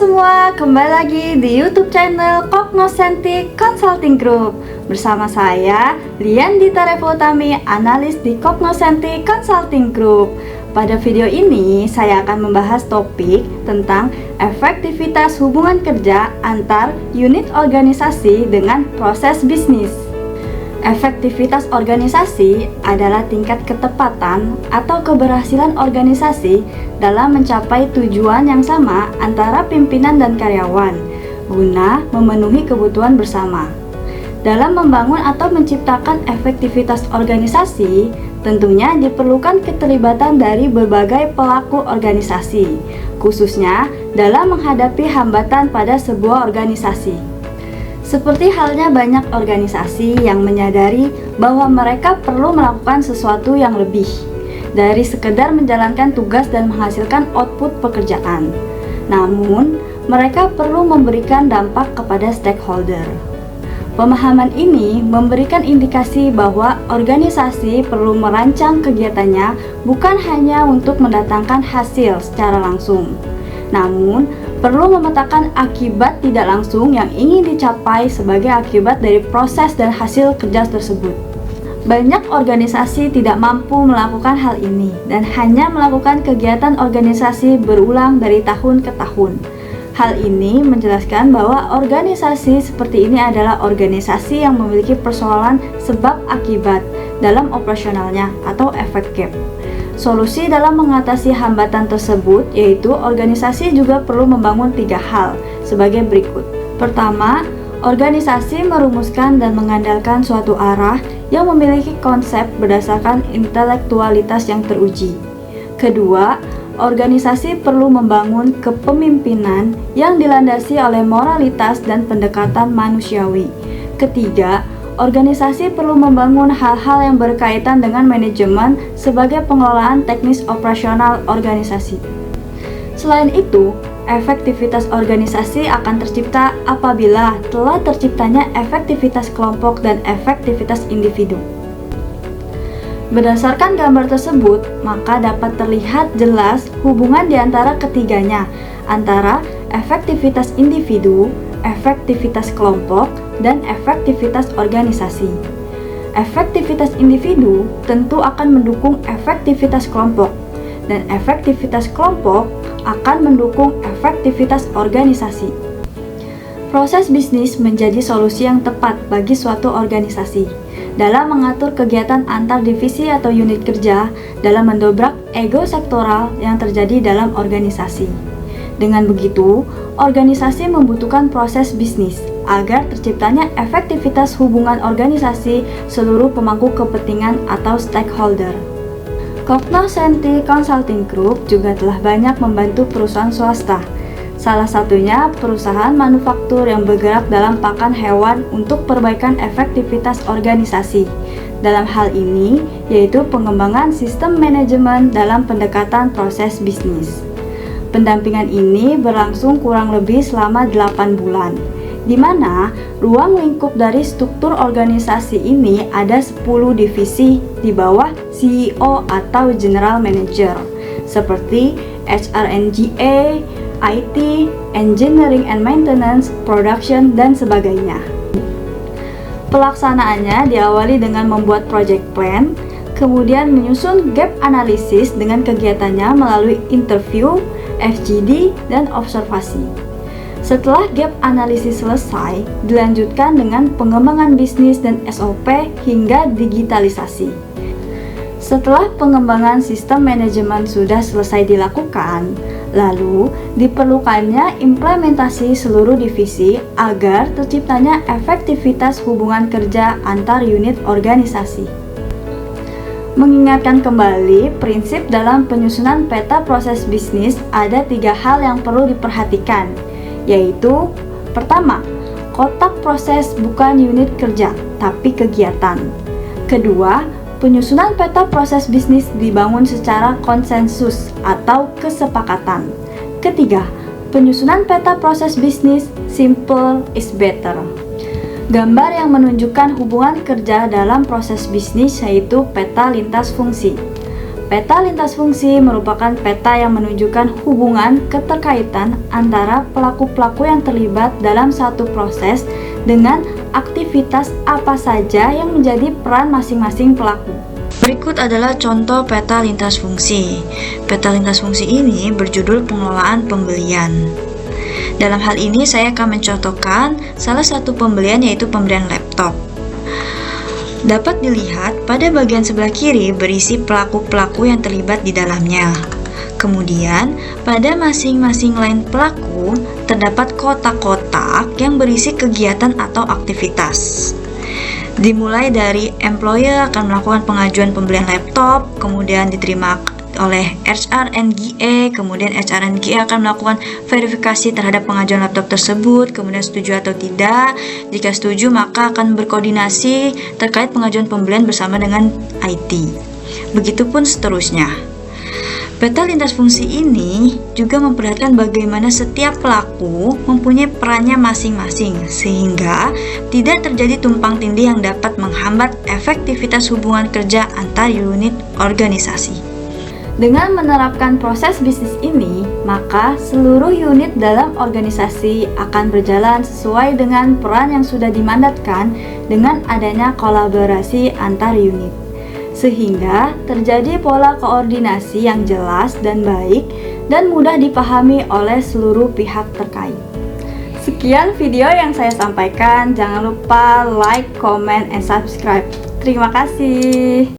semua, kembali lagi di YouTube channel Cognoscentric Consulting Group. Bersama saya, Lian Dita Revotami, analis di Cognoscentric Consulting Group. Pada video ini, saya akan membahas topik tentang efektivitas hubungan kerja antar unit organisasi dengan proses bisnis. Efektivitas organisasi adalah tingkat ketepatan atau keberhasilan organisasi dalam mencapai tujuan yang sama antara pimpinan dan karyawan guna memenuhi kebutuhan bersama. Dalam membangun atau menciptakan efektivitas organisasi, tentunya diperlukan keterlibatan dari berbagai pelaku organisasi, khususnya dalam menghadapi hambatan pada sebuah organisasi. Seperti halnya banyak organisasi yang menyadari bahwa mereka perlu melakukan sesuatu yang lebih dari sekedar menjalankan tugas dan menghasilkan output pekerjaan. Namun, mereka perlu memberikan dampak kepada stakeholder. Pemahaman ini memberikan indikasi bahwa organisasi perlu merancang kegiatannya bukan hanya untuk mendatangkan hasil secara langsung, namun perlu memetakan akibat tidak langsung yang ingin dicapai sebagai akibat dari proses dan hasil kerja tersebut. Banyak organisasi tidak mampu melakukan hal ini dan hanya melakukan kegiatan organisasi berulang dari tahun ke tahun. Hal ini menjelaskan bahwa organisasi seperti ini adalah organisasi yang memiliki persoalan sebab akibat dalam operasionalnya atau efek gap. Solusi dalam mengatasi hambatan tersebut yaitu organisasi juga perlu membangun 3 hal sebagai berikut. Pertama, organisasi merumuskan dan mengandalkan suatu arah yang memiliki konsep berdasarkan intelektualitas yang teruji. Kedua, organisasi perlu membangun kepemimpinan yang dilandasi oleh moralitas dan pendekatan manusiawi. Ketiga, organisasi perlu membangun hal-hal yang berkaitan dengan manajemen sebagai pengelolaan teknis operasional organisasi. Selain itu, efektivitas organisasi akan tercipta apabila telah terciptanya efektivitas kelompok dan efektivitas individu. Berdasarkan gambar tersebut, maka dapat terlihat jelas hubungan di antara ketiganya, antara efektivitas individu, efektivitas kelompok, dan efektivitas organisasi. Efektivitas individu tentu akan mendukung efektivitas kelompok, dan efektivitas kelompok akan mendukung efektivitas organisasi. Proses bisnis menjadi solusi yang tepat bagi suatu organisasi dalam mengatur kegiatan antar divisi atau unit kerja dalam mendobrak ego sektoral yang terjadi dalam organisasi. Dengan begitu, organisasi membutuhkan proses bisnis agar terciptanya efektivitas hubungan organisasi seluruh pemangku kepentingan atau stakeholder. Cognoscentric Consulting Group juga telah banyak membantu perusahaan swasta, salah satunya perusahaan manufaktur yang bergerak dalam pakan hewan untuk perbaikan efektivitas organisasi. Dalam hal ini, yaitu pengembangan sistem manajemen dalam pendekatan proses bisnis. Pendampingan ini berlangsung kurang lebih selama 8 bulan, di mana ruang lingkup dari struktur organisasi ini ada 10 divisi di bawah CEO atau General Manager, seperti HRNGA, IT, Engineering and Maintenance, Production, dan sebagainya. Pelaksanaannya diawali dengan membuat project plan, kemudian menyusun gap analysis dengan kegiatannya melalui interview, FGD, dan observasi. Setelah gap analisis selesai, dilanjutkan dengan pengembangan bisnis dan SOP hingga digitalisasi. Setelah pengembangan sistem manajemen sudah selesai dilakukan, lalu diperlukannya implementasi seluruh divisi agar terciptanya efektivitas hubungan kerja antar unit organisasi. Mengingatkan kembali prinsip dalam penyusunan peta proses bisnis, ada 3 hal yang perlu diperhatikan, yaitu pertama, kotak proses bukan unit kerja, tapi kegiatan. Kedua, penyusunan peta proses bisnis dibangun secara konsensus atau kesepakatan. Ketiga, penyusunan peta proses bisnis simple is better. Gambar yang menunjukkan hubungan kerja dalam proses bisnis yaitu peta lintas fungsi. Peta lintas fungsi merupakan peta yang menunjukkan hubungan keterkaitan antara pelaku-pelaku yang terlibat dalam satu proses dengan aktivitas apa saja yang menjadi peran masing-masing pelaku. Berikut adalah contoh peta lintas fungsi. Peta lintas fungsi ini berjudul pengelolaan pembelian. Dalam hal ini saya akan mencontohkan salah satu pembelian, yaitu pembelian laptop. Dapat dilihat pada bagian sebelah kiri berisi pelaku-pelaku yang terlibat di dalamnya. Kemudian, pada masing-masing lain pelaku terdapat kotak-kotak yang berisi kegiatan atau aktivitas. Dimulai dari employer akan melakukan pengajuan pembelian laptop, kemudian diterima oleh HR&GE, kemudian HR&GE akan melakukan verifikasi terhadap pengajuan laptop tersebut, kemudian setuju atau tidak. Jika setuju, maka akan berkoordinasi terkait pengajuan pembelian bersama dengan IT. Begitupun seterusnya. Peta lintas fungsi ini juga memperlihatkan bagaimana setiap pelaku mempunyai perannya masing-masing, sehingga tidak terjadi tumpang tindih yang dapat menghambat efektivitas hubungan kerja antar unit organisasi. Dengan menerapkan proses bisnis ini, maka seluruh unit dalam organisasi akan berjalan sesuai dengan peran yang sudah dimandatkan dengan adanya kolaborasi antar unit. Sehingga terjadi pola koordinasi yang jelas dan baik dan mudah dipahami oleh seluruh pihak terkait. Sekian video yang saya sampaikan. Jangan lupa like, comment, and subscribe. Terima kasih.